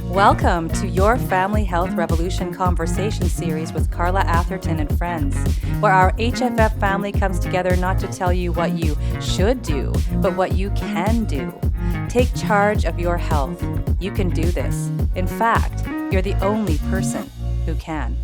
Welcome to your Family Health Revolution conversation series with Carla Atherton and friends, where our HFF family comes together not to tell you what you should do, but what you can do. Take charge of your health. You can do this. In fact, you're the only person who can.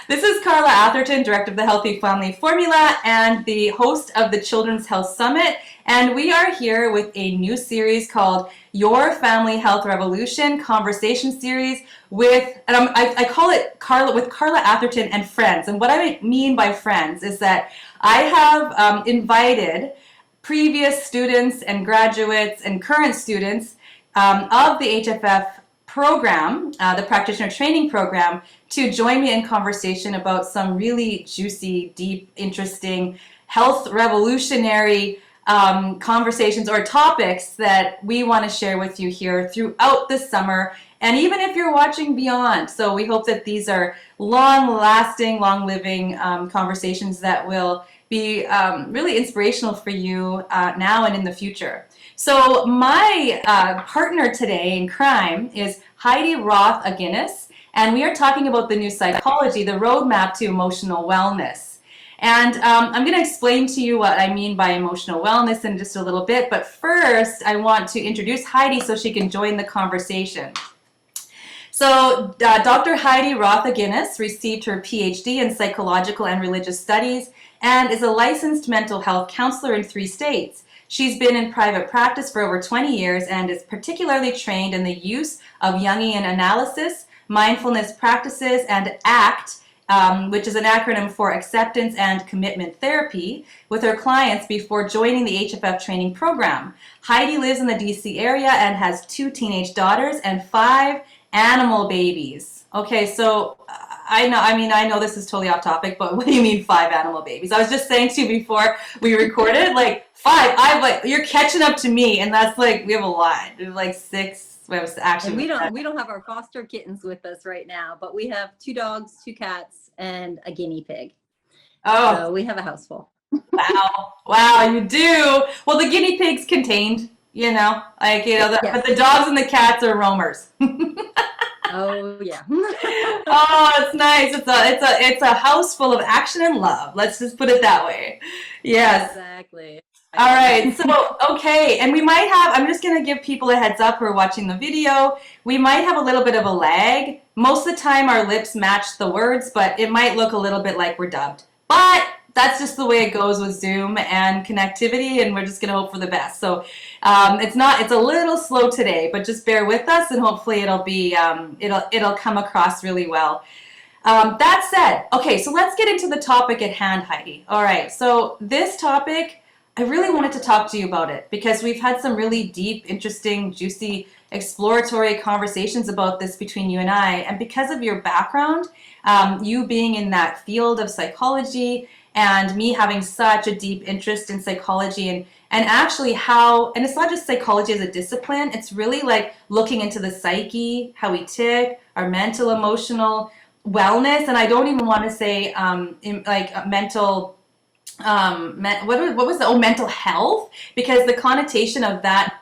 This is Carla Atherton, Director of the Healthy Family Formula and the host of the Children's Health Summit. And we are here with a new series called Your Family Health Revolution Conversation Series with, and I call it Carla Atherton and friends. And what I mean by friends is that I have invited previous students and graduates and current students of the HFF program, the practitioner training program, to join me in conversation about some really juicy, deep, interesting, health revolutionary conversations or topics that we want to share with you here throughout the summer, and even if you're watching beyond. So we hope that these are long-lasting, long-living conversations that will be really inspirational for you now and in the future. So my partner today in crime is Heidi Roth-Aguinis, and we are talking about the new psychology, the roadmap to emotional wellness. And I'm going to explain to you what I mean by emotional wellness in just a little bit, but first I want to introduce Heidi so she can join the conversation. So Dr. Heidi Roth-Aguinis received her PhD in psychological and religious studies and is a licensed mental health counselor in 3 states. She's been in private practice for over 20 years and is particularly trained in the use of Jungian analysis, mindfulness practices, and ACT, which is an acronym for Acceptance and Commitment Therapy, with her clients before joining the HFF training program. Heidi lives in the DC area and has 2 teenage daughters and 5 animal babies. Okay, so I know this is totally off topic, but what do you mean 5 animal babies? I was just saying to you before we recorded, like 5. You're catching up to me, and that's like, we have a lot. We have like 6. We have actually. And we don't have our foster kittens with us right now, but we have 2 dogs, 2 cats, and a guinea pig. Oh, so we have a house full. Wow, you do. Well, the guinea pig's contained, Yes. but the dogs and the cats are roamers. Oh yeah. Oh, it's nice. It's a house full of action and love. Let's just put it that way. Yes. Exactly. All right. So, okay. And we might have, I'm just going to give people a heads up who are watching the video. We might have a little bit of a lag. Most of the time our lips match the words, but it might look a little bit like we're dubbed. But that's just the way it goes with Zoom and connectivity, and we're just going to hope for the best. So it's a little slow today, but just bear with us, and hopefully it'll come across really well. That said, okay, so let's get into the topic at hand, Heidi. All right, so this topic, I really wanted to talk to you about it because we've had some really deep, interesting, juicy, exploratory conversations about this between you and I. And because of your background, you being in that field of psychology and me having such a deep interest in psychology and actually and it's not just psychology as a discipline, it's really like looking into the psyche, how we tick, our mental, emotional wellness. And I don't even want to say mental mental health, because the connotation of that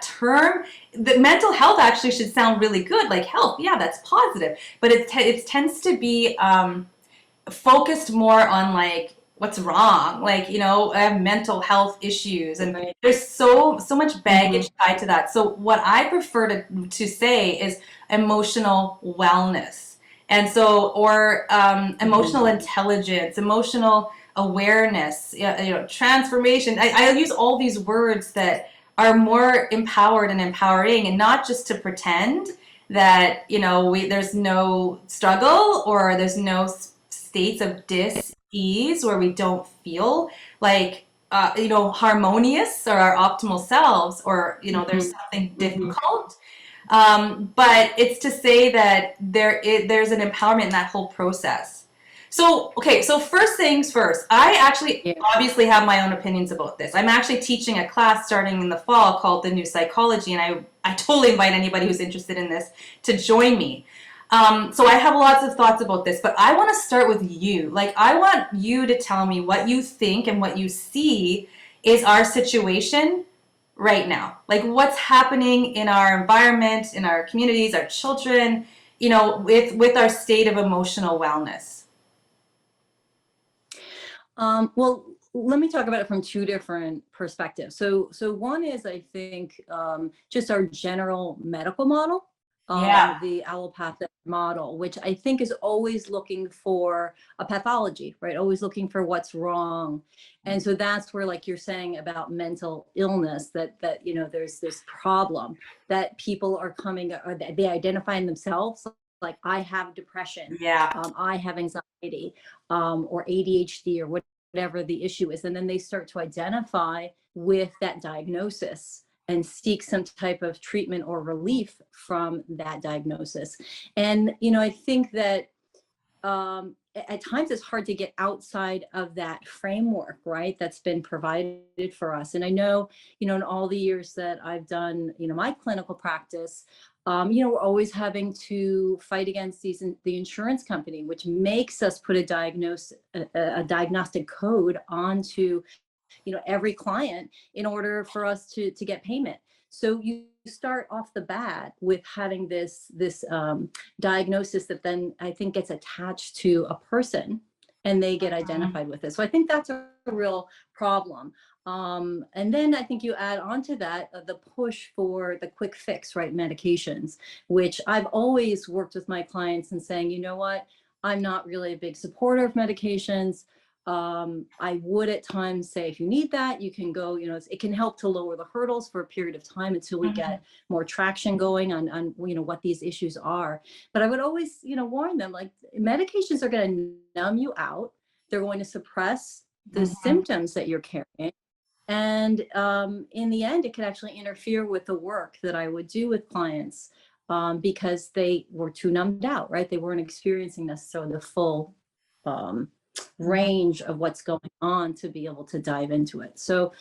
term, the mental health actually should sound really good, like health, yeah, that's positive, but it tends to be focused more on like what's wrong, like I have mental health issues, and there's so much baggage tied to that. So what I prefer to say is emotional wellness, and so or emotional intelligence, emotional awareness, transformation. I use all these words that are more empowered and empowering, and not just to pretend that there's no struggle or there's no states of dis-ease where we don't feel like harmonious or our optimal selves, or there's something difficult. But it's to say that there's an empowerment in that whole process. So first things first, I actually Yeah. obviously have my own opinions about this. I'm actually teaching a class starting in the fall called The New Psychology, and I totally invite anybody who's interested in this to join me. So I have lots of thoughts about this, but I want to start with you. Like, I want you to tell me what you think and what you see is our situation right now. Like, what's happening in our environment, in our communities, our children, with our state of emotional wellness. Well, let me talk about it from two different perspectives. So one is, I think, just our general medical model, Yeah. the allopathic model, which I think is always looking for a pathology, right? Always looking for what's wrong. And so that's where, like you're saying about mental illness, that there's this problem that people are coming, or they identify in themselves, like I have depression, Yeah. I have anxiety, or ADHD, or whatever the issue is. And then they start to identify with that diagnosis and seek some type of treatment or relief from that diagnosis. And, I think that at times it's hard to get outside of that framework, right? That's been provided for us. And I know, in all the years that I've done, my clinical practice, we're always having to fight against the insurance company, which makes us put a diagnostic code onto, every client in order for us to get payment. So you start off the bat with having this diagnosis that then I think gets attached to a person, and they get Mhm. identified with it. So I think that's a real problem. And then I think you add on to that the push for the quick fix, right? Medications, which I've always worked with my clients and saying, you know what, I'm not really a big supporter of medications. I would at times say, if you need that, you can go, it can help to lower the hurdles for a period of time until we Mhm. get more traction going on what these issues are. But I would always, warn them, like, medications are going to numb you out. They're going to suppress the Mhm. symptoms that you're carrying. And in the end, it could actually interfere with the work that I would do with clients, because they were too numbed out, right? They weren't experiencing necessarily the full um, Mhm. range of what's going on to be able to dive into it. So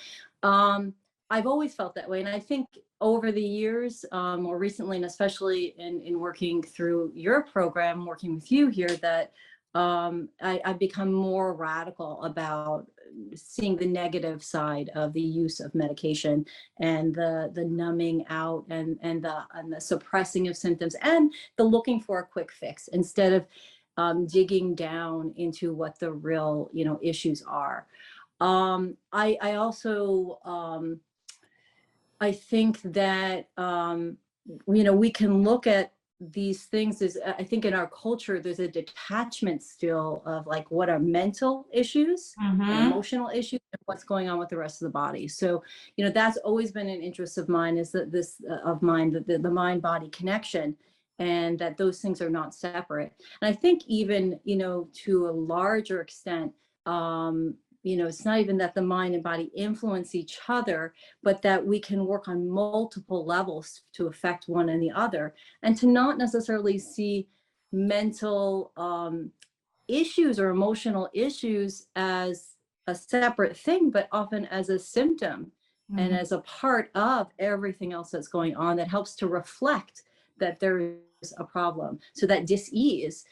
um, I've always felt that way. And I think over the years, more recently, and especially in working through your program, working with you here, that I've become more radical about seeing the negative side of the use of medication, and the numbing out, and the suppressing of symptoms, and the looking for a quick fix instead of digging down into what the real issues are. I also I think that we can look at these things as, I think in our culture there's a detachment still of like what are mental issues and Mhm. emotional issues and what's going on with the rest of the body. So that's always been an interest of mine, is that this of mine, the mind body connection, and that those things are not separate. And I think even to a larger extent, it's not even that the mind and body influence each other, but that we can work on multiple levels to affect one and the other, and to not necessarily see mental issues or emotional issues as a separate thing, but often as a symptom and Mhm. as a part of everything else that's going on, that helps to reflect that there is a problem. So that dis-ease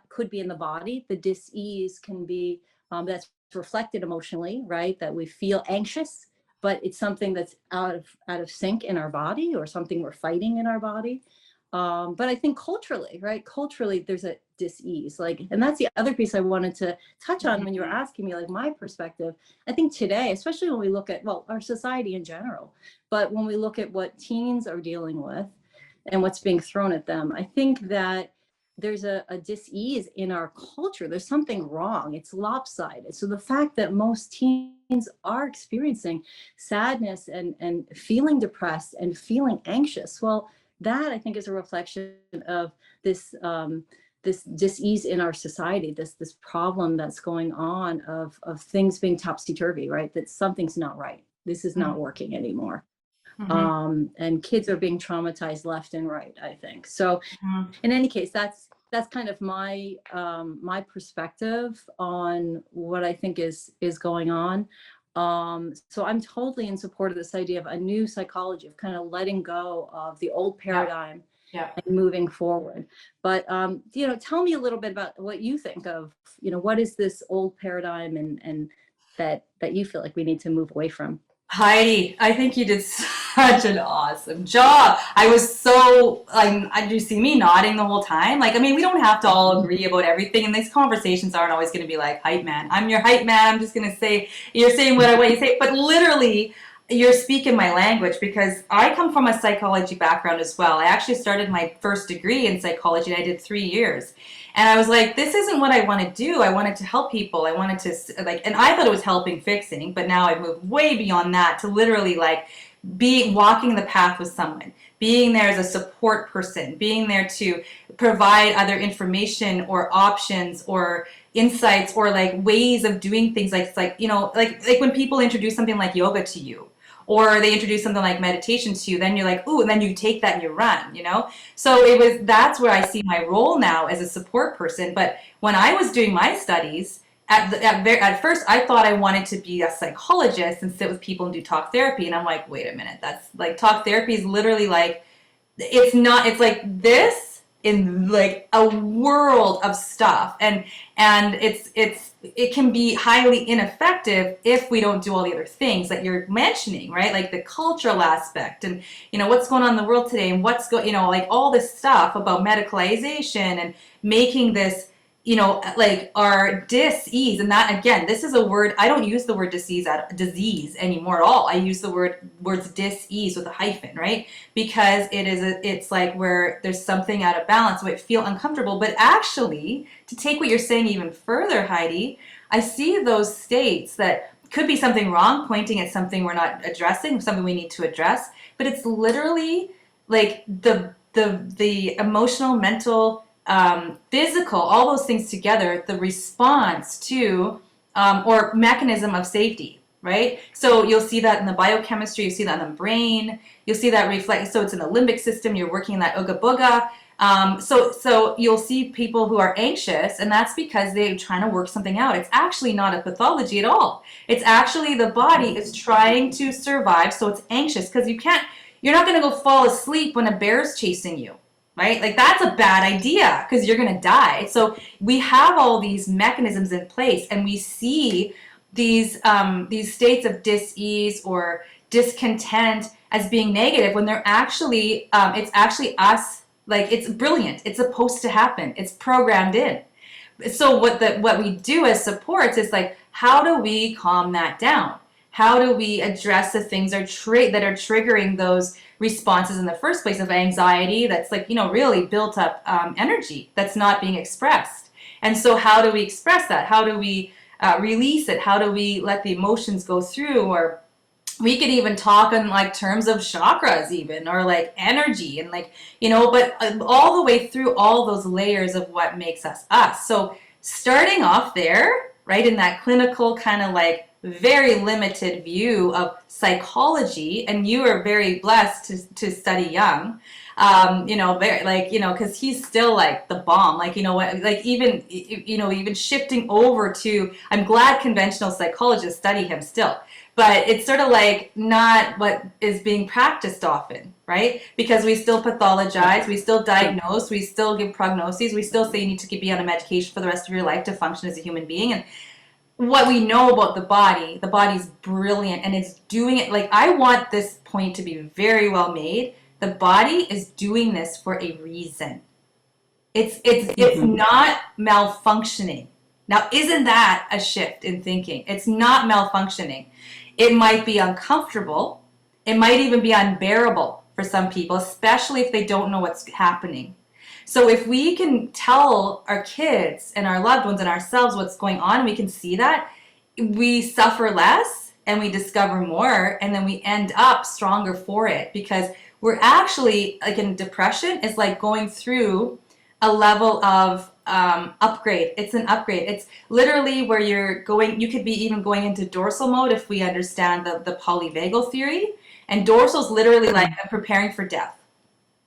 could be in the body. The dis-ease can be that's reflected emotionally, right? That we feel anxious, but it's something that's out of sync in our body, or something we're fighting in our body. But I think culturally, right? Culturally, there's a dis-ease. Like, and that's the other piece I wanted to touch on when you were Mhm. asking me, like, my perspective. I think today, especially when we look at, well, our society in general, but when we look at what teens are dealing with and what's being thrown at them, I think that there's a dis-ease in our culture. There's something wrong. It's lopsided. So the fact that most teens are experiencing sadness and feeling depressed and feeling anxious, well, that I think is a reflection of this dis-ease in our society, this problem that's going on of things being topsy-turvy, right? That something's not right. This is not working anymore. Mhm. And kids are being traumatized left and right, I think. So Mhm. in any case, that's kind of my my perspective on what I think is going on. So I'm totally in support of this idea of a new psychology, of kind of letting go of the old Yeah. paradigm Yeah. and moving forward. But you know, tell me a little bit about what you think of, you know, what is this old paradigm and that you feel like we need to move away from? Heidi, I think you did such an awesome job. I was so like, did you see me nodding the whole time? Like, I mean, we don't have to all agree about everything, and these conversations aren't always going to be like hype man. I'm your hype man. I'm just going to say you're saying what I want you to say, but literally, you're speaking my language because I come from a psychology background as well. I actually started my first degree in psychology, and I did 3 years. And I was like, this isn't what I want to do. I wanted to help people. I wanted to like, and I thought it was helping fixing, but now I've moved way beyond that to literally like be walking the path with someone, being there as a support person, being there to provide other information or options or insights or like ways of doing things. Like, it's like, you know, like when people introduce something like yoga to you, or they introduce something like meditation to you, then you're like, ooh, and then you take that and you run, you know? So that's where I see my role now as a support person. But when I was doing my studies, at first I thought I wanted to be a psychologist and sit with people and do talk therapy. And I'm like, wait a minute, that's like talk therapy is literally like, it's not, it's like this in like a world of stuff. And it can be highly ineffective if we don't do all the other things that you're mentioning, right? Like the cultural aspect and, you know, what's going on in the world today and you know, like all this stuff about medicalization and making this, you know, like our dis-ease. And that, again, this is a word, I don't use the word disease anymore at all. I use the words dis-ease with a hyphen, right? Because it's like where there's something out of balance, so I feel uncomfortable. But actually, to take what you're saying even further, Heidi, I see those states that could be something wrong, pointing at something we're not addressing, something we need to address. But it's literally like the emotional, mental, physical, all those things together, the response to or mechanism of safety, right? So you'll see that in the biochemistry, you see that in the brain, you'll see that reflect. So it's in the limbic system, you're working in that ooga booga. So you'll see people who are anxious, and that's because they're trying to work something out. It's actually not a pathology at all. It's actually the body is trying to survive, so it's anxious because you're not going to go fall asleep when a bear's chasing you, right? Like that's a bad idea because you're going to die. So we have all these mechanisms in place, and we see these states of dis-ease or discontent as being negative when they're actually it's actually us. Like it's brilliant. It's supposed to happen. It's programmed in. So what we do as supports is like, how do we calm that down? How do we address the things that are triggering those responses in the first place of anxiety that's like, you know, really built up energy that's not being expressed? And so how do we express that? How do we release it? How do we let the emotions go through? Or we could even talk in like terms of chakras even, or like energy and like, you know, but all the way through all those layers of what makes us us. So starting off there, right, in that clinical kind of like very limited view of psychology, and you are very blessed to study Jung, you know, very like, you know, because he's still like the bomb, like, you know what, like even, you know, even shifting over to, I'm glad conventional psychologists study him still, but it's sort of like not what is being practiced often, right? Because we still pathologize, we still diagnose, we still give prognoses, we still say you need to be on a medication for the rest of your life to function as a human being. And what we know about the body's brilliant, and it's doing it. Like, I want this point to be very well made. The body is doing this for a reason. It's not malfunctioning. Now, isn't that a shift in thinking? It's not malfunctioning. It might be uncomfortable. It might even be unbearable for some people, especially if they don't know what's happening. So if we can tell our kids and our loved ones and ourselves what's going on, and we can see that, we suffer less and we discover more, and then we end up stronger for it, because we're actually, like in depression, it's like going through a level of upgrade. It's an upgrade. It's literally where you're going, you could be even going into dorsal mode if we understand the polyvagal theory. And dorsal is literally like preparing for death.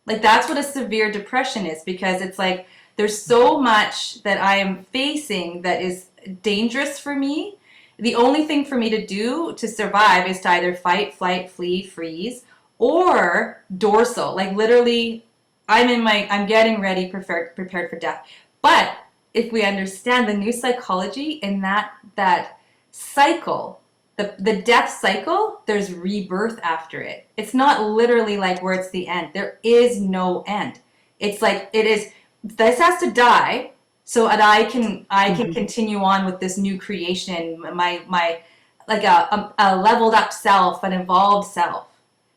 Like that's what a severe depression is, because it's like there's so much that I am facing that is dangerous for me. The only thing for me to do to survive is to either fight, flight, flee, freeze, or dorsal. Like literally, I'm getting ready, prepared for death. But if we understand the new psychology in that cycle, the death cycle, there's rebirth after it. It's not literally like where it's the end. There is no end. It's like it is. This has to die so that I can continue on with this new creation, my like a leveled up self, an evolved self.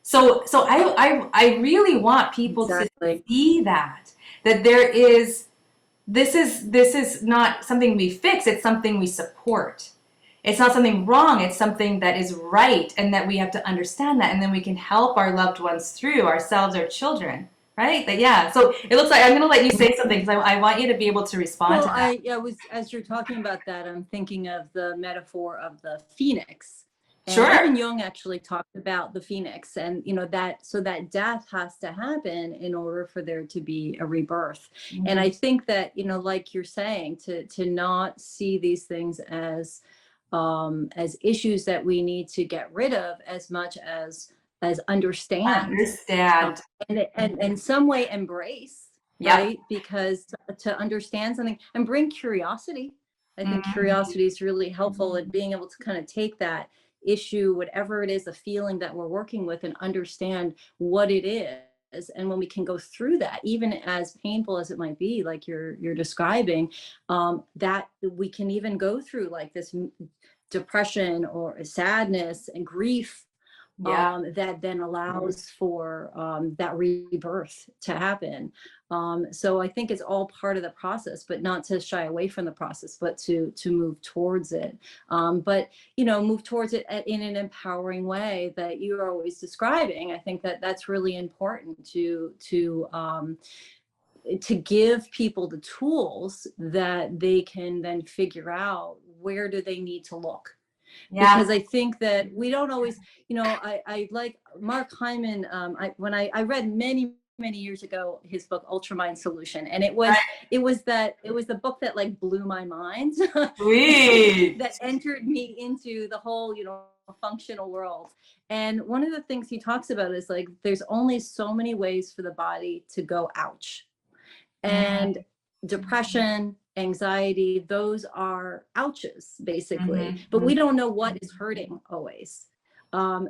So I really want people to Exactly. see that there is this is not something we fix, it's something we support. It's not something wrong, it's something that is right, and that we have to understand that, and then we can help our loved ones through, ourselves, our children, right? But yeah, so it looks like I'm going to let you say something because I want you to be able to respond Well, to that. I was, as you're talking about that, I'm thinking of the metaphor of the phoenix. And Sure. even Jung actually talked about the phoenix, and that, so that death has to happen in order for there to be a rebirth. And I think that, like you're saying, to not see these things as issues that we need to get rid of as much as understand, Understand. and in some way embrace, Yep. right? Because to understand something and bring curiosity, I think Mhm. curiosity is really helpful in being able to kind of take that issue, whatever it is, a feeling that we're working with, and understand what it is. And when we can go through that, even as painful as it might be, like you're describing, that we can even go through like this depression or sadness and grief, Yeah. that then allows for that rebirth to happen. So I think it's all part of the process, but not to shy away from the process, but to move towards it. But move towards it in an empowering way that you are always describing. I think that that's really important to give people the tools that they can then figure out where do they need to look, Yeah. because I think that we don't always, I like Mark Hyman. When I read many years ago his book Ultramind Solution, and it was the book that like blew my mind, Sweet. that entered me into the whole functional world. And one of the things he talks about is like there's only so many ways for the body to go ouch. And depression, anxiety, those are ouches basically, but we don't know what is hurting always.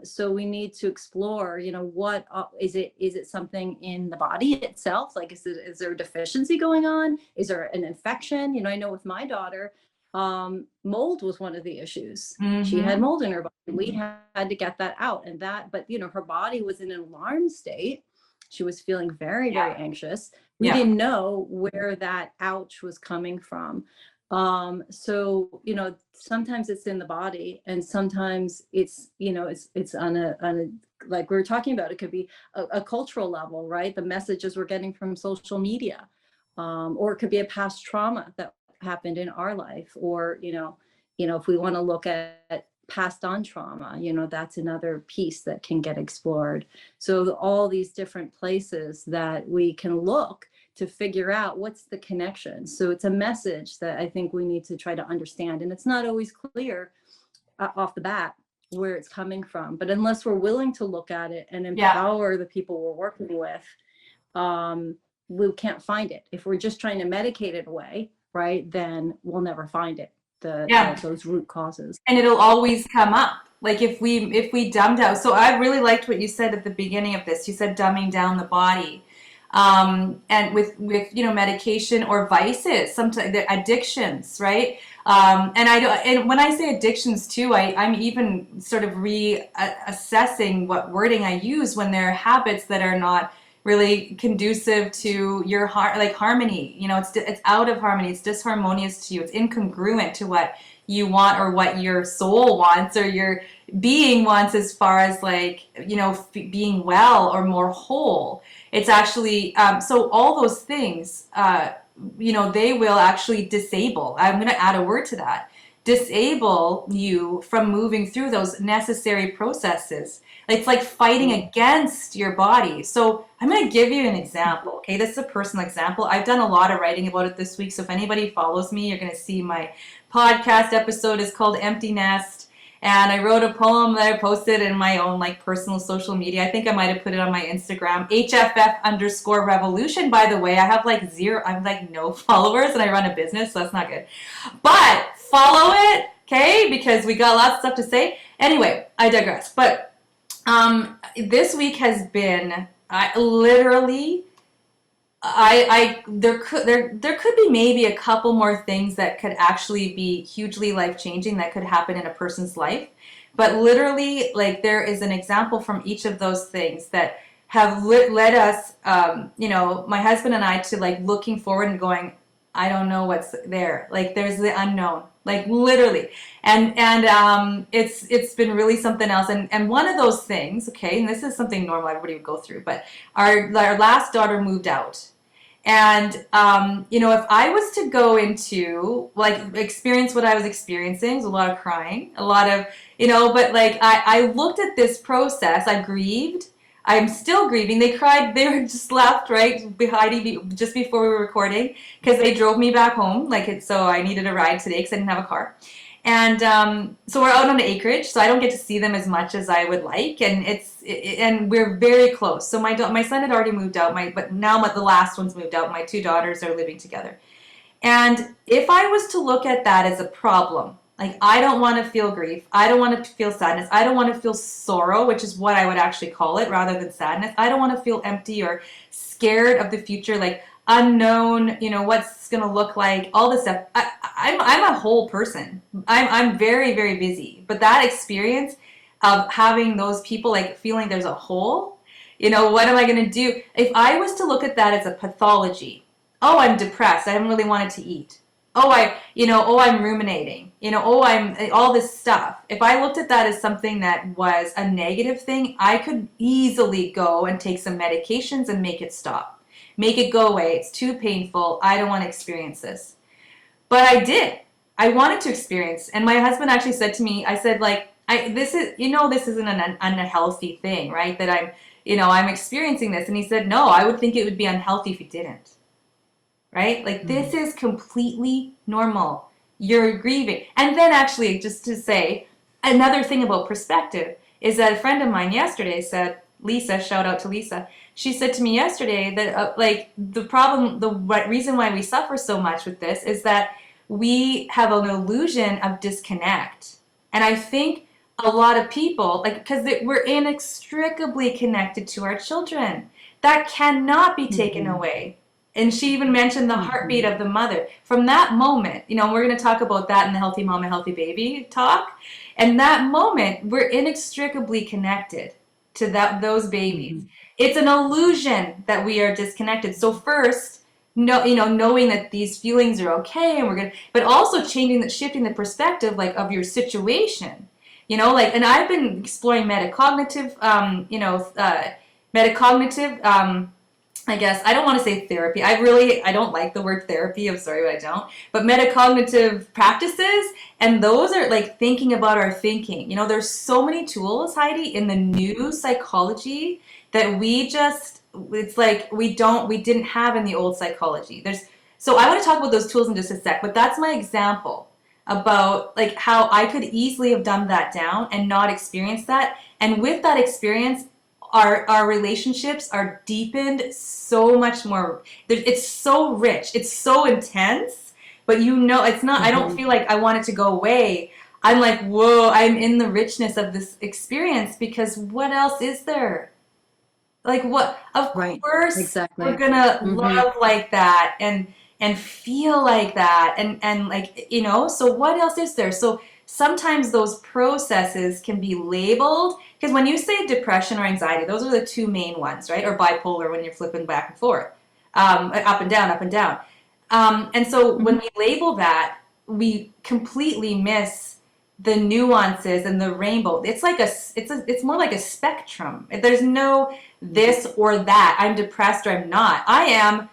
So we need to explore, what is it? Is it something in the body itself? Like, is there a deficiency going on? Is there an infection? I know with my daughter, mold was one of the issues. She had mold in her body. We had to get that out, and but her body was in an alarm state. She was feeling very, very anxious. We Yeah. didn't know where that ouch was coming from. So sometimes it's in the body, and sometimes it's on a like we were talking about, it could be a cultural level, right? The messages we're getting from social media, or it could be a past trauma that happened in our life, or if we want to look at passed on trauma, that's another piece that can get explored. So all these different places that we can look to figure out what's the connection. So it's a message that I think we need to try to understand. And it's not always clear off the bat where it's coming from. But unless we're willing to look at it and empower the people we're working with, we can't find it. If we're just trying to medicate it away, right, then we'll never find it, those root causes. And it'll always come up. Like if we dumb down. So I really liked what you said at the beginning of this. You said dumbing down the body. And with medication or vices, sometimes the addictions, right? And when I say addictions too, I'm even sort of reassessing what wording I use when there are habits that are not really conducive to your heart, like harmony. It's out of harmony. It's disharmonious to you. It's incongruent to what you want, or what your soul wants, or your being wants, as far as like being well or more whole. It's actually so all those things they will actually disable. I'm going to add a word to that. disable you from moving through those necessary processes. It's like fighting against your body. So I'm going to give you an example. Okay, this is a personal example. I've done a lot of writing about it this week. So if anybody follows me, you're going to see my podcast episode is called Empty Nest. And I wrote a poem that I posted in my own like personal social media. I think I might have put it on my Instagram, HFF_revolution. By the way, I have like no followers and I run a business, so that's not good. But follow it, okay? Because we got lots of stuff to say. Anyway, I digress. But this week has been, there could be maybe a couple more things that could actually be hugely life-changing that could happen in a person's life. But literally, like, there is an example from each of those things that have led us, my husband and I, to like looking forward and going, I don't know what's there. Like, there's the unknown, like literally. And it's been really something else. And one of those things, okay, and this is something normal everybody would go through, but our last daughter moved out. And, if I was to go into, like, experience what I was experiencing, it was a lot of crying, a lot of, but, like, I looked at this process, I grieved, I'm still grieving. They cried, they were just left, right, Heidi, just before we were recording, because they drove me back home, so I needed a ride today because I didn't have a car. And so we're out on the acreage, so I don't get to see them as much as I would like, and and we're very close. So my son had already moved out, but now the last one's moved out. My two daughters are living together. And if I was to look at that as a problem, like, I don't want to feel grief, I don't want to feel sadness, I don't want to feel sorrow, which is what I would actually call it rather than sadness. I don't want to feel empty or scared of the future, like unknown, what's going to look like, all this stuff. I'm a whole person. I'm very, very busy. But that experience of having those people, like, feeling there's a hole, what am I going to do? If I was to look at that as a pathology, oh, I'm depressed, I haven't really wanted to eat. Oh, I'm ruminating. I'm all this stuff. If I looked at that as something that was a negative thing, I could easily go and take some medications and make it stop. Make it go away. It's too painful. I don't want to experience this. But I did. I wanted to experience. And my husband actually said to me, I said, like, this isn't an unhealthy thing, right? That I'm experiencing this. And he said, no, I would think it would be unhealthy if you didn't. Right? Like, this is completely normal. You're grieving. And then actually, just to say, another thing about perspective is that a friend of mine yesterday said, Lisa, shout out to Lisa, she said to me yesterday that the reason why we suffer so much with this is that we have an illusion of disconnect. And I think a lot of people, because we're inextricably connected to our children. That cannot be taken away. And she even mentioned the heartbeat of the mother. From that moment, we're going to talk about that in the Healthy Mom and Healthy Baby talk. And that moment, we're inextricably connected to those babies. It's an illusion that we are disconnected. So first, knowing that these feelings are okay and we're good, but also shifting the perspective, like, of your situation. And I've been exploring metacognitive, I guess, I don't want to say therapy. I don't like the word therapy. I'm sorry, but I don't. But metacognitive practices, and those are like thinking about our thinking. There's so many tools, Heidi, in the new psychology that it's like we didn't have in the old psychology. So I want to talk about those tools in just a sec, but that's my example about, like, how I could easily have dumbed that down and not experienced that. And with that experience, our relationships are deepened so much more. It's so rich. It's so intense. But it's not, I don't feel like I want it to go away. I'm like, whoa, I'm in the richness of this experience, because what else is there? Like, what? Of course, exactly. We're going to love like that and feel like that. And like, so what else is there? So sometimes those processes can be labeled, because when you say depression or anxiety, those are the two main ones, right? Or bipolar, when you're flipping back and forth, up and down, up and down. And so when we label that, we completely miss the nuances and the rainbow. It's like it's more like a spectrum. There's no this or that. I'm depressed or I'm not. I am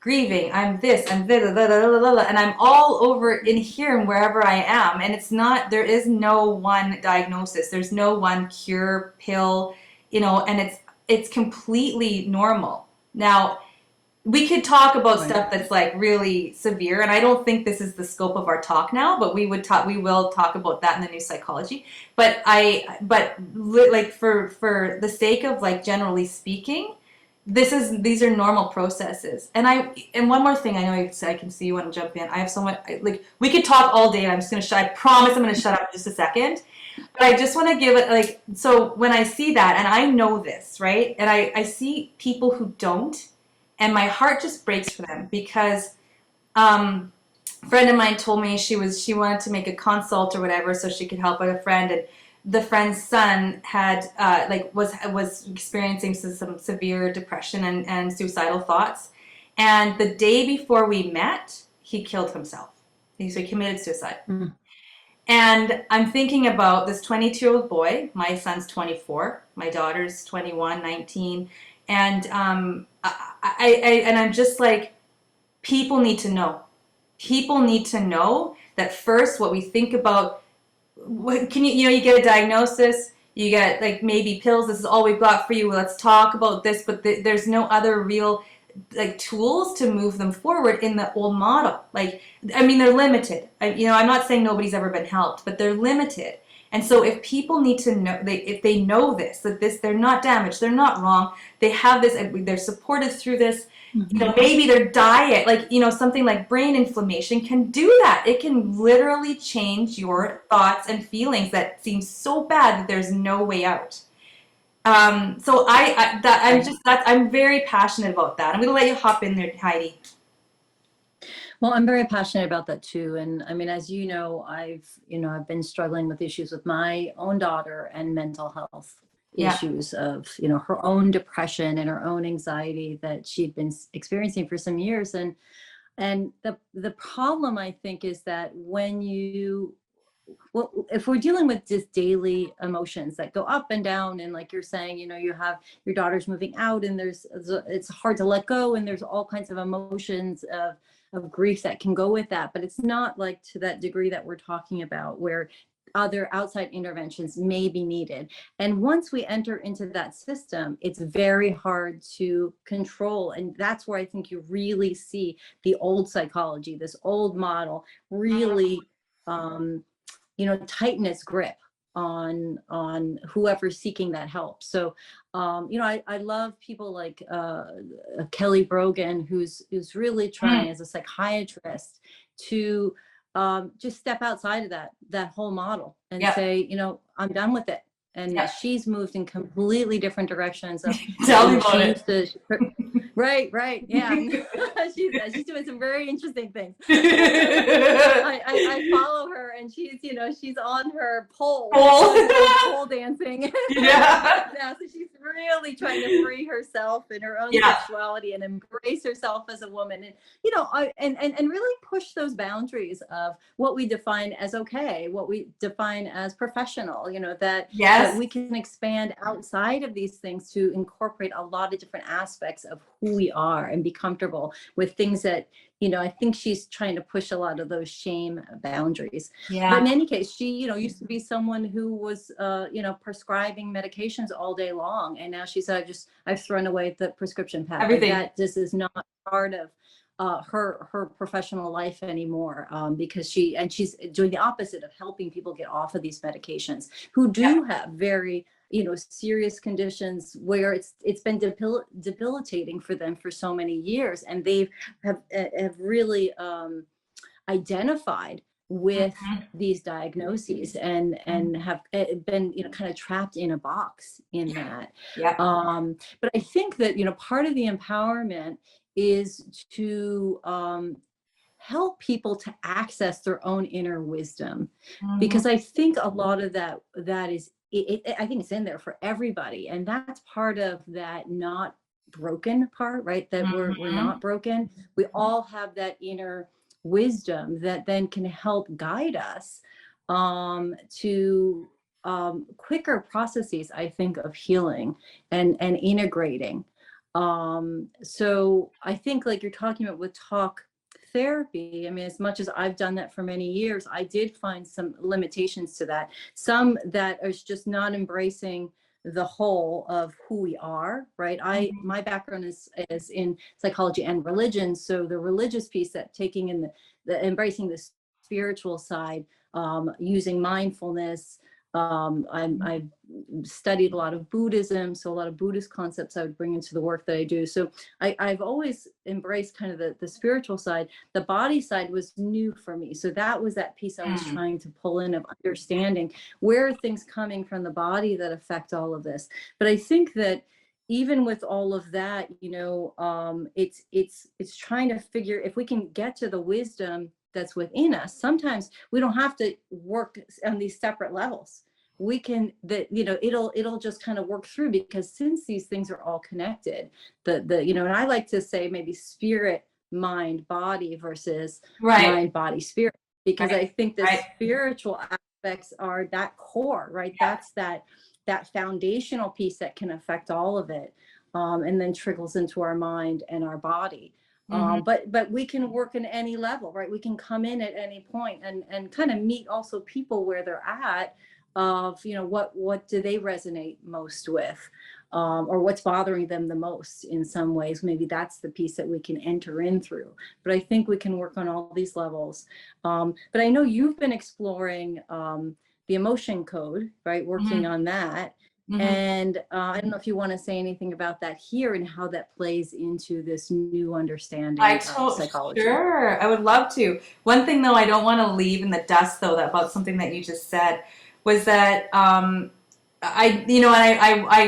grieving, I'm this, I'm blah, blah, blah, blah, blah, blah, and I'm all over in here and wherever I am. And it's not, there is no one diagnosis. There's no one cure pill, you know, and it's completely normal. Now, we could talk about Right. stuff that's like really severe, and I don't think this is the scope of our talk now, but we will talk about that in the new psychology. Like for the sake of like generally speaking, these are normal processes. And one more thing, I know I can see you want to jump in. I have so much, like we could talk all day, and I'm just gonna I promise I'm gonna shut up in just a second. But I just want to give it like, so when I see that, and I know this, right? And I see people who don't, and my heart just breaks for them because a friend of mine told me she wanted to make a consult or whatever so she could help a friend, and the friend's son had was experiencing some severe depression and suicidal thoughts, and the day before we met, he killed himself. So he committed suicide. Mm. And I'm thinking about this 22-year-old boy. My son's 24. My daughter's 21, 19. And and I'm just like, people need to know. People need to know that first, what we think about, what can you get a diagnosis, you get like maybe pills, this is all we've got for you, let's talk about this, but there's no other real like tools to move them forward in the old model. Like, I mean, they're limited. I'm not saying nobody's ever been helped, but they're limited. And so if people need to know, if they know this, they're not damaged, they're not wrong, they have this, they're supported through this, maybe their diet, like, something like brain inflammation can do that. It can literally change your thoughts and feelings that seem so bad that there's no way out. So I'm very passionate about that. I'm going to let you hop in there, Heidi. Well, I'm very passionate about that too. And I mean, as you know, I've been struggling with issues with my own daughter and mental health Yeah. issues of, her own depression and her own anxiety that she'd been experiencing for some years. And the problem, I think, is that if we're dealing with just daily emotions that go up and down, and like you're saying, you have your daughter's moving out, and it's hard to let go, and there's all kinds of emotions of grief that can go with that, but it's not like to that degree that we're talking about, where other outside interventions may be needed. And once we enter into that system, it's very hard to control. And that's where I think you really see the old psychology, this old model, really tighten its grip on whoever's seeking that help. So I love people like Kelly Brogan, who's really trying as a psychiatrist to just step outside of that whole model and say, I'm done with it. And she's moved in completely different directions of Tell me about it. Right. Yeah. she's doing some very interesting things. I follow her, and she's on her pole dancing. Yeah. So she's really trying to free herself in her own sexuality and embrace herself as a woman, and really push those boundaries of what we define as okay, what we define as professional, that we can expand outside of these things to incorporate a lot of different aspects of who we are and be comfortable with things that, I think she's trying to push a lot of those shame boundaries. Yeah. But in any case, she, used to be someone who was, prescribing medications all day long. And now she's I've thrown away the prescription pad. Everything. That this is not part of her professional life anymore, because she's doing the opposite of helping people get off of these medications who do have very serious conditions where it's been debilitating for them for so many years, and they have really identified with these diagnoses and have been kind of trapped in a box in that. But I think that part of the empowerment is to help people to access their own inner wisdom, because I think a lot of that is I think it's in there for everybody, and that's part of that not broken part, right? That we're not broken. We all have that inner wisdom that then can help guide us to quicker processes, I think, of healing and integrating. So I think like you're talking about with talk therapy, I mean, as much as I've done that for many years, I did find some limitations to that. Some that is just not embracing the whole of who we are, right? My background is in psychology and religion. So the religious piece, that taking in the embracing the spiritual side, using mindfulness. I've studied a lot of Buddhism, so a lot of Buddhist concepts I would bring into the work that I do. So I've always embraced kind of the spiritual side. The body side was new for me. So that was that piece I was trying to pull in, of understanding where are things coming from the body that affect all of this. But I think that even with all of that, it's trying to figure if we can get to the wisdom that's within us. Sometimes we don't have to work on these separate levels. We can, it'll just kind of work through, because since these things are all connected, and I like to say maybe spirit, mind, body versus mind, body, spirit, because I think the spiritual aspects are that core, right? That's that foundational piece that can affect all of it, and then trickles into our mind and our body. But we can work in any level, right? We can come in at any point and kind of meet also people where they're at, of what do they resonate most with, or what's bothering them the most in some ways. Maybe that's the piece that we can enter in through. But I think we can work on all these levels. But I know you've been exploring the emotion code, right? Working on that. And I don't know if you want to say anything about that here and how that plays into this new understanding of psychology. Sure, I would love to. One thing though, I don't want to leave in the dust though, about something that you just said, was that I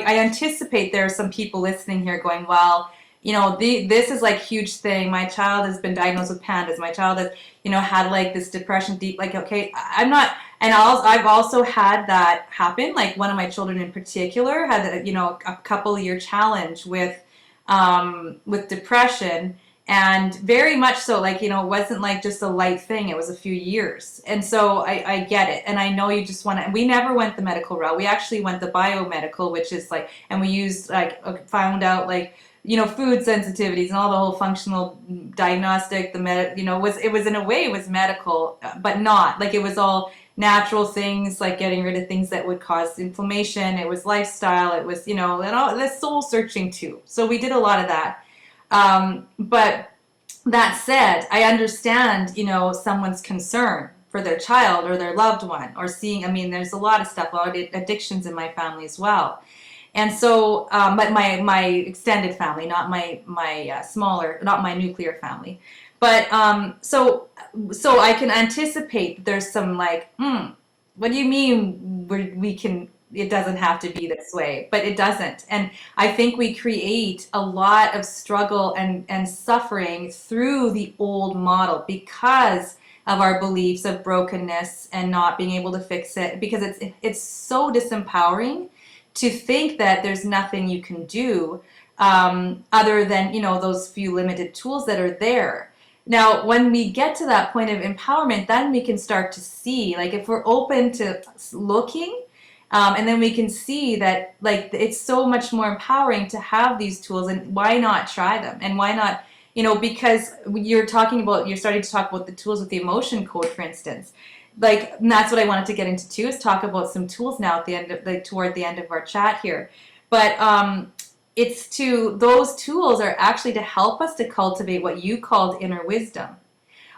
anticipate there are some people listening here going, well, this is like huge thing. My child has been diagnosed with Pandas. My child has, had like this depression, deep, like, okay, I'm not, and I've also had that happen. Like one of my children in particular had, a couple year challenge with depression. And very much so, like, it wasn't like just a light thing. It was a few years. And so I get it. And I know you just want to, we never went the medical route. We actually went the biomedical, which is like, and we used found out like, food sensitivities and all the whole functional diagnostic, it was in a way, it was medical, but not like, it was all natural things, like getting rid of things that would cause inflammation. It was lifestyle. It was, and all the soul searching too. So we did a lot of that. But that said, I understand, someone's concern for their child or their loved one, or seeing, I mean, there's a lot of stuff, a lot of addictions in my family as well. And so, but my extended family, not my smaller, not my nuclear family. But, so I can anticipate there's some like, what do you mean we can, it doesn't have to be this way, but it doesn't. And I think we create a lot of struggle and suffering through the old model because of our beliefs of brokenness and not being able to fix it, because it's so disempowering to think that there's nothing you can do other than, those few limited tools that are there. Now, when we get to that point of empowerment, then we can start to see, like, if we're open to looking, and then we can see that, like, it's so much more empowering to have these tools, and why not try them? And why not, because you're starting to talk about the tools with the emotion code, for instance. Like, and that's what I wanted to get into too, is talk about some tools now at the end of, toward the end of our chat here. But those tools are actually to help us to cultivate what you called inner wisdom,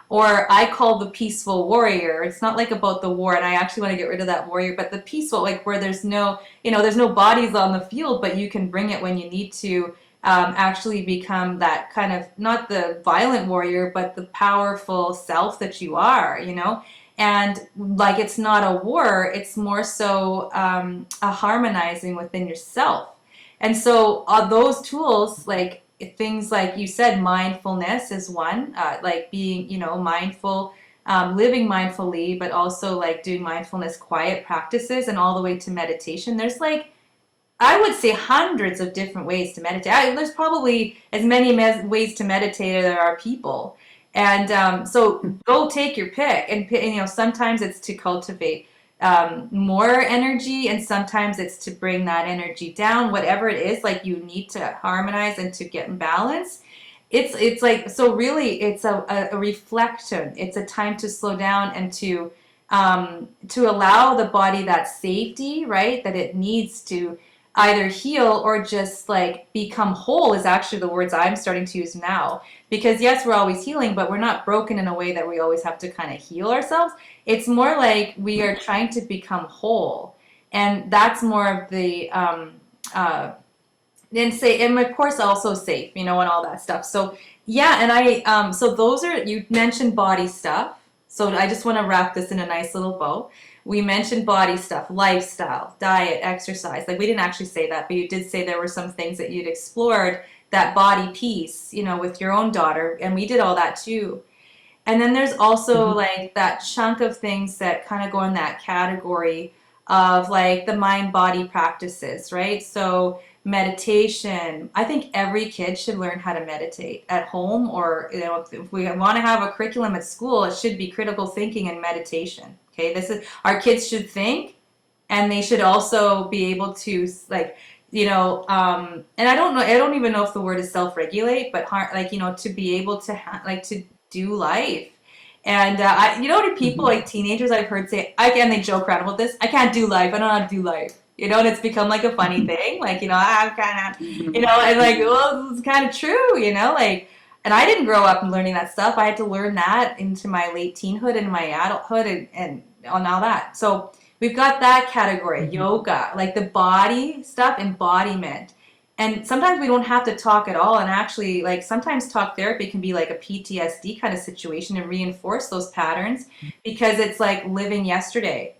or I call the peaceful warrior. It's not like about the war, and I actually want to get rid of that warrior, but the peaceful, like where there's no, there's no bodies on the field, but you can bring it when you need to actually become that kind of, not the violent warrior, but the powerful self that you are, And like, it's not a war, it's more so a harmonizing within yourself. And so those tools, like things like you said, mindfulness is one, like being, mindful, living mindfully, but also like doing mindfulness quiet practices, and all the way to meditation. There's like, I would say hundreds of different ways to meditate. There's probably as many ways to meditate as there are people. And so go take your pick. And sometimes it's to cultivate more energy, and sometimes it's to bring that energy down. Whatever it is, like you need to harmonize and to get in balance. It's like, so really it's a reflection. It's a time to slow down and to allow the body that safety, right, that it needs to either heal or just like become whole, is actually the words I'm starting to use now. Because yes, we're always healing, but we're not broken in a way that we always have to kind of heal ourselves. It's more like we are trying to become whole. And that's more of the and say, and of course also safe, and all that stuff. So yeah, and so those are, you mentioned body stuff. So I just want to wrap this in a nice little bow. We mentioned body stuff, lifestyle, diet, exercise. Like we didn't actually say that, but you did say there were some things that you'd explored, that body piece, with your own daughter, and we did all that too. And then there's also like that chunk of things that kind of go in that category of like the mind body practices, right? So meditation. I think every kid should learn how to meditate at home, or if we want to have a curriculum at school, it should be critical thinking and meditation. Okay, this is, our kids should think, and they should also be able to like, and I don't even know if the word is self-regulate, but like, to be able to like to do life. And to people like teenagers, I've heard say, and they joke around about this, I can't do life, I don't know how to do life. And it's become like a funny thing, like, I'm kind of, and like, well, it's kind of true, like, and I didn't grow up learning that stuff. I had to learn that into my late teenhood and my adulthood, and on all that. So we've got that category, yoga, like the body stuff, embodiment. And sometimes we don't have to talk at all. And actually, like sometimes talk therapy can be like a PTSD kind of situation and reinforce those patterns, because it's like living yesterday.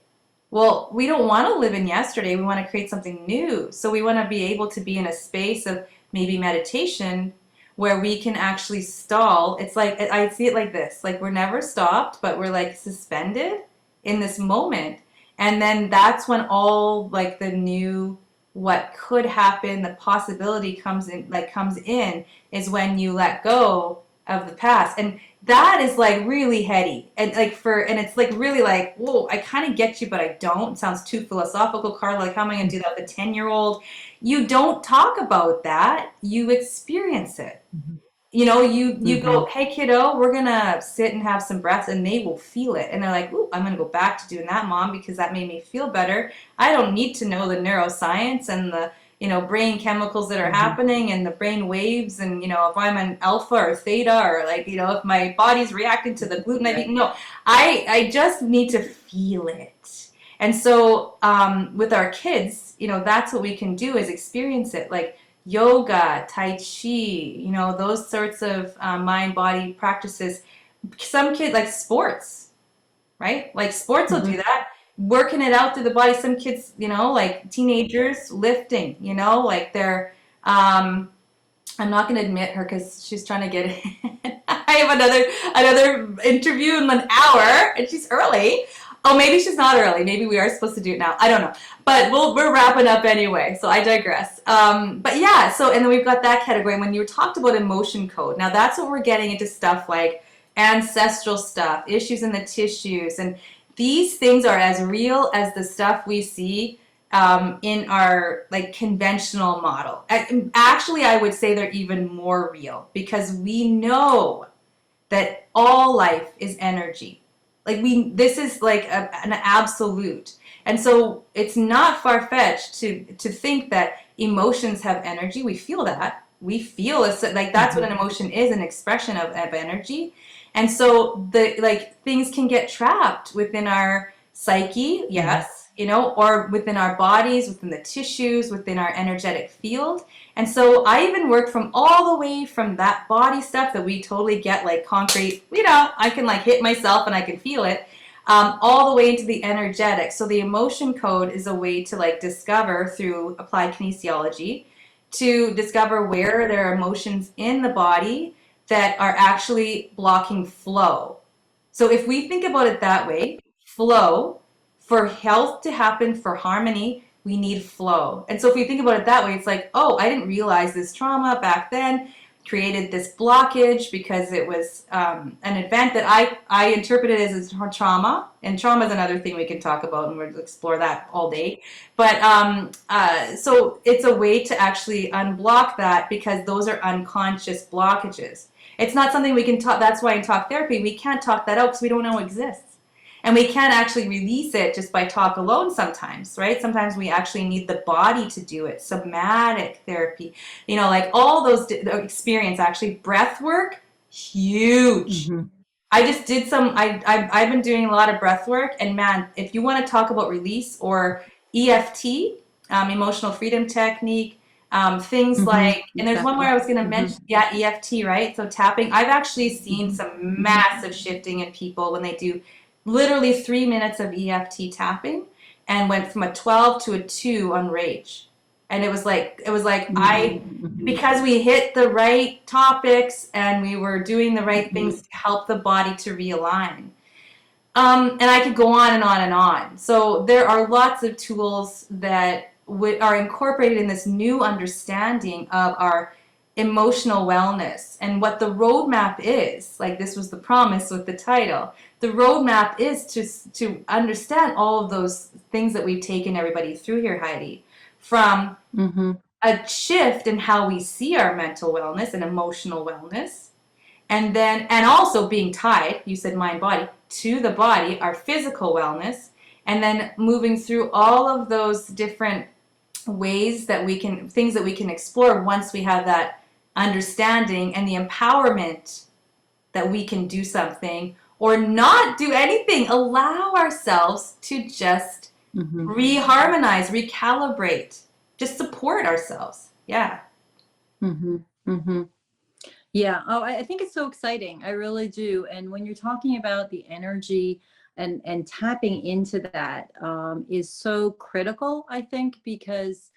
Well, we don't want to live in yesterday. We want to create something new. So we want to be able to be in a space of maybe meditation where we can actually stall. It's like, I see it like this, like we're never stopped, but we're like suspended in this moment. And then that's when all like the new, what could happen, the possibility comes in is when you let go of the past. And that is like really heady, and and it's like really like, whoa, I kind of get you, but I don't. It sounds too philosophical, Carla. Like, how am I going to do that with a 10-year-old? You don't talk about that. You experience it. You go, hey kiddo, we're gonna sit and have some breaths, and they will feel it, and they're like, ooh, I'm gonna go back to doing that, mom, because that made me feel better. I don't need to know the neuroscience and the brain chemicals that are happening and the brain waves, and if I'm an alpha or theta, or like if my body's reacting to the gluten I've eaten. No, I just need to feel it. And so with our kids, that's what we can do, is experience it, like yoga, tai chi, those sorts of mind body practices. Some kids like sports, right? Like sports will do that, working it out through the body. Some kids, like teenagers, lifting, like they're I'm not going to admit her because she's trying to get in. I have another interview in an hour, and she's early. Oh, maybe she's not early. Maybe we are supposed to do it now. I don't know. But we're wrapping up anyway, so I digress. But yeah, so, and then we've got that category. When you talked about emotion code, now that's what we're getting into, stuff like ancestral stuff, issues in the tissues. And these things are as real as the stuff we see in our like conventional model. Actually, I would say they're even more real, because we know that all life is energy. Like this is like an absolute. And so it's not far-fetched to think that emotions have energy. We feel that. We feel it's like that's what an emotion is, an expression of energy. And so the like things can get trapped within our psyche, yes, or within our bodies, within the tissues, within our energetic field. And so I even work from all the way from that body stuff that we totally get, like concrete, I can like hit myself and I can feel it, all the way into the energetic. So the emotion code is a way to like discover through applied kinesiology, to discover where there are emotions in the body that are actually blocking flow. So if we think about it that way, flow, for health to happen, for harmony, we need flow. And so if we think about it that way, it's like, oh, I didn't realize this trauma back then created this blockage because it was an event that I interpreted as trauma. And trauma is another thing we can talk about, and we'll explore that all day. But so it's a way to actually unblock that, because those are unconscious blockages. It's not something we can talk. That's why in talk therapy, we can't talk that out because we don't know it exists. And we can't actually release it just by talk alone sometimes, right? Sometimes we actually need the body to do it. Somatic therapy, like all those experience, actually breath work, huge. Mm-hmm. I just did I've been doing a lot of breath work, and man, if you want to talk about release or EFT, emotional freedom technique, things like, and there's one more I was going to mention, yeah, EFT, right? So tapping, I've actually seen some massive shifting in people when they do literally 3 minutes of EFT tapping, and went from a 12 to a 2 on rage. And it was like because we hit the right topics and we were doing the right things to help the body to realign. And I could go on and on and on. So there are lots of tools that are incorporated in this new understanding of our emotional wellness, and what the roadmap is. Like, this was the promise with the title. The roadmap is to understand all of those things that we've taken everybody through here, Heidi, from a shift in how we see our mental wellness and emotional wellness, and also being tied, you said mind body, to the body, our physical wellness, and then moving through all of those different ways that things that we can explore once we have that understanding and the empowerment that we can do something or not do anything. Allow ourselves to just reharmonize, recalibrate, just support ourselves. Yeah. Yeah. Oh, I think it's so exciting. I really do. And when you're talking about the energy and tapping into that is so critical, I think, because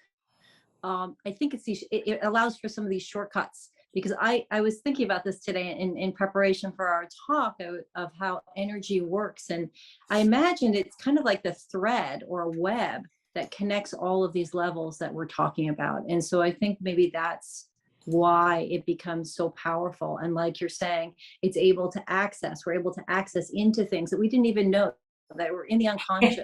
I think it allows for some of these shortcuts. Because I was thinking about this today in preparation for our talk of how energy works. And I imagined it's kind of like the thread or a web that connects all of these levels that we're talking about. And so I think maybe that's why it becomes so powerful. And like you're saying, we're able to access into things that we didn't even know that were in the unconscious,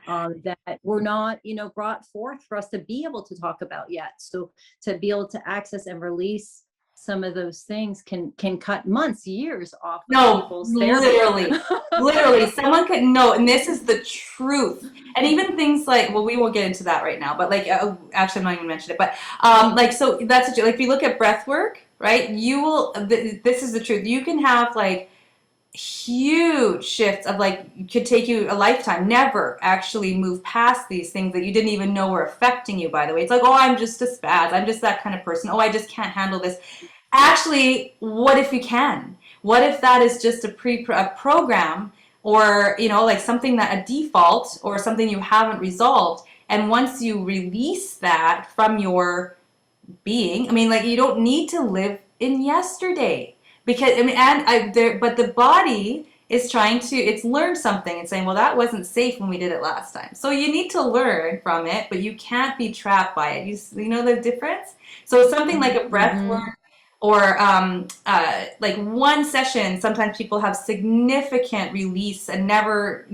that were not, brought forth for us to be able to talk about yet. So to be able to access and release some of those things can cut months, years off of people's therapy. Literally, someone could know, and this is the truth. And even things like, well, we won't get into that right now, but like, actually, I'm not even mentioning it, but so that's like, if you look at breath work, right? This is the truth. You can have like huge shifts of like, could take you a lifetime, never actually move past these things that you didn't even know were affecting you, by the way. It's like, oh, I'm just a spaz. I'm just that kind of person. Oh, I just can't handle this. Actually, what if you can? What if that is just a program, or like something, that a default or something you haven't resolved, and once you release that from your being, like, you don't need to live in yesterday, because but the body is it's learned something and saying, well, that wasn't safe when we did it last time, so you need to learn from it, but you can't be trapped by it. You know the difference. So something like a breath work, or like one session, sometimes people have significant release and never,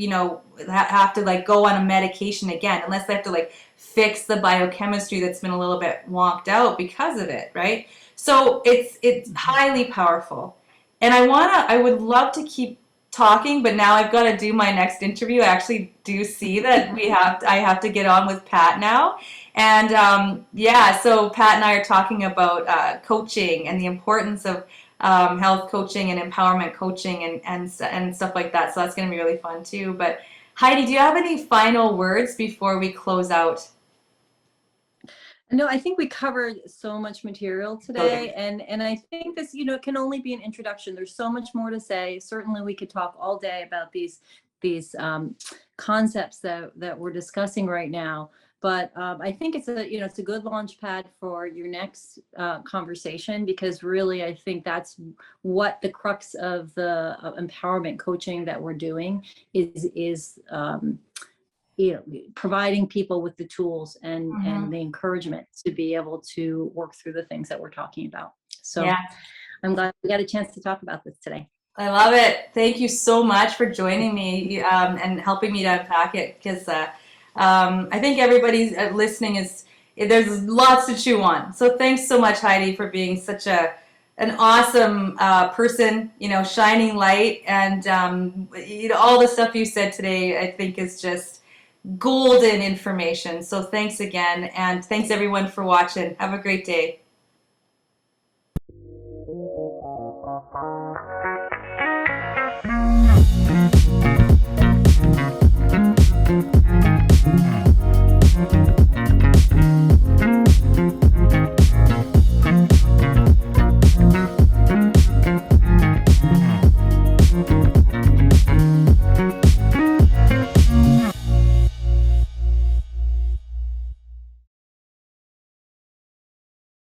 have to like go on a medication again, unless they have to like fix the biochemistry that's been a little bit wonked out because of it, right? So it's highly powerful. And I would love to keep talking, but now I've got to do my next interview. I actually do see that I have to get on with Pat now. And so Pat and I are talking about coaching and the importance of health coaching and empowerment coaching and stuff like that. So that's going to be really fun too. But Heidi, do you have any final words before we close out? No, I think we covered so much material today, and I think this, can only be an introduction. There's so much more to say. Certainly, we could talk all day about these concepts that we're discussing right now. But I think it's a good launch pad for your next conversation, because really I think that's what the crux of the empowerment coaching that we're doing is providing people with the tools and the encouragement to be able to work through the things that we're talking about. So Yeah. I'm glad we got a chance to talk about this today. I love it. Thank you so much for joining me and helping me to unpack it, because I think everybody's listening there's lots to chew on. So thanks so much, Heidi, for being such an awesome person, shining light, and all the stuff you said today, I think, is just golden information. So thanks again, and thanks everyone for watching. Have a great day.